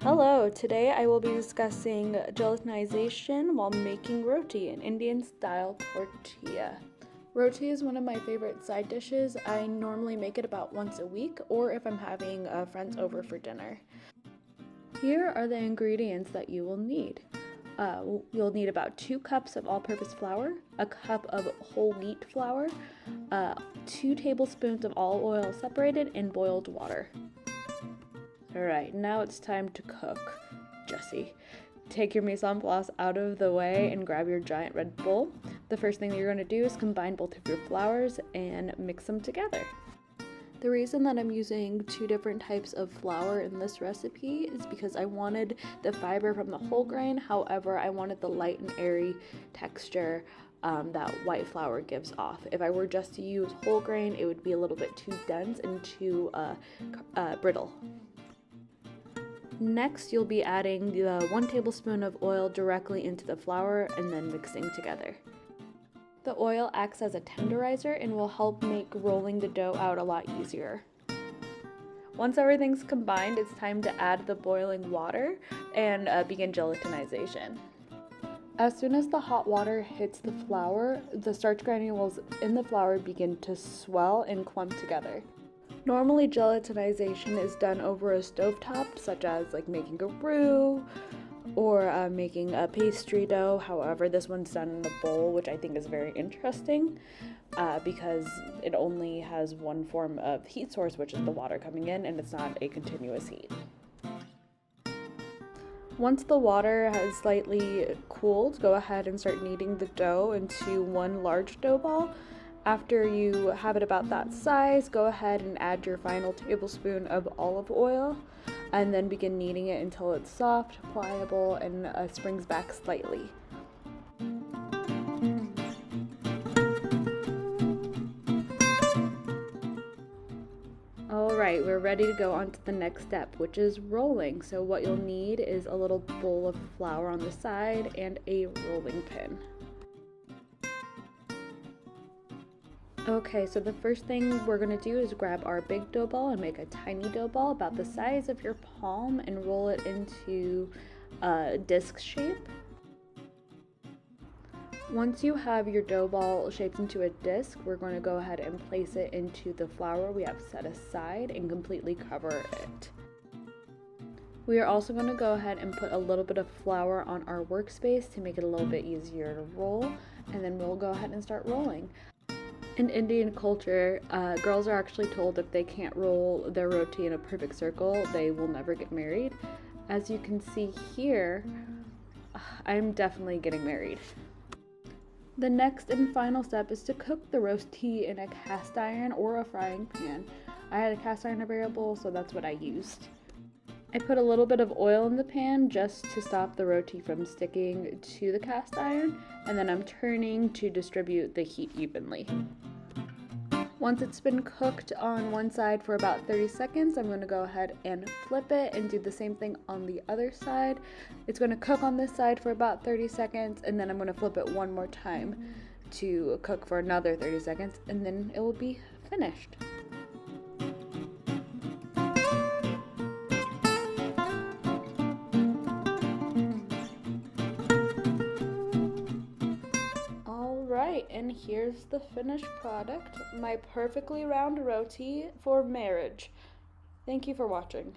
Hello, today I will be discussing gelatinization while making roti, an Indian style tortilla. Roti is one of my favorite side dishes. I normally make it about once a week or if I'm having friends over for dinner. Here are the ingredients that you will need. You'll need about 2 cups of all-purpose flour, a cup of whole wheat flour, 2 tablespoons of olive oil separated in boiled water. Alright, now it's time to cook. Jesse, take your mise en place out of the way and grab your giant red bowl. The first thing that you're going to do is combine both of your flours and mix them together. The reason that I'm using 2 different types of flour in this recipe is because I wanted the fiber from the whole grain, however I wanted the light and airy texture that white flour gives off. If I were just to use whole grain, it would be a little bit too dense and too brittle. Next, you'll be adding the 1 tablespoon of oil directly into the flour and then mixing together. The oil acts as a tenderizer and will help make rolling the dough out a lot easier. Once everything's combined, it's time to add the boiling water and begin gelatinization. As soon as the hot water hits the flour, the starch granules in the flour begin to swell and clump together. Normally, gelatinization is done over a stovetop, such as making a roux or making a pastry dough. However, this one's done in a bowl, which I think is very interesting because it only has one form of heat source, which is the water coming in, and it's not a continuous heat. Once the water has slightly cooled, go ahead and start kneading the dough into one large dough ball. After you have it about that size, go ahead and add your final tablespoon of olive oil and then begin kneading it until it's soft, pliable, and springs back slightly. Alright, we're ready to go on to the next step, which is rolling. So what you'll need is a little bowl of flour on the side and a rolling pin. Okay, so the first thing we're going to do is grab our big dough ball and make a tiny dough ball about the size of your palm and roll it into a disc shape. Once you have your dough ball shaped into a disc, we're going to go ahead and place it into the flour we have set aside and completely cover it. We are also going to go ahead and put a little bit of flour on our workspace to make it a little bit easier to roll, and then we'll go ahead and start rolling. In Indian culture, girls are actually told if they can't roll their roti in a perfect circle, they will never get married. As you can see here, I'm definitely getting married. The next and final step is to cook the roti in a cast iron or a frying pan. I had a cast iron available, so that's what I used. I put a little bit of oil in the pan just to stop the roti from sticking to the cast iron, and then I'm turning to distribute the heat evenly. Once it's been cooked on one side for about 30 seconds, I'm going to go ahead and flip it and do the same thing on the other side. It's going to cook on this side for about 30 seconds, and then I'm going to flip it one more time to cook for another 30 seconds, and then it will be finished. And here's the finished product, my perfectly round roti for marriage. Thank you for watching.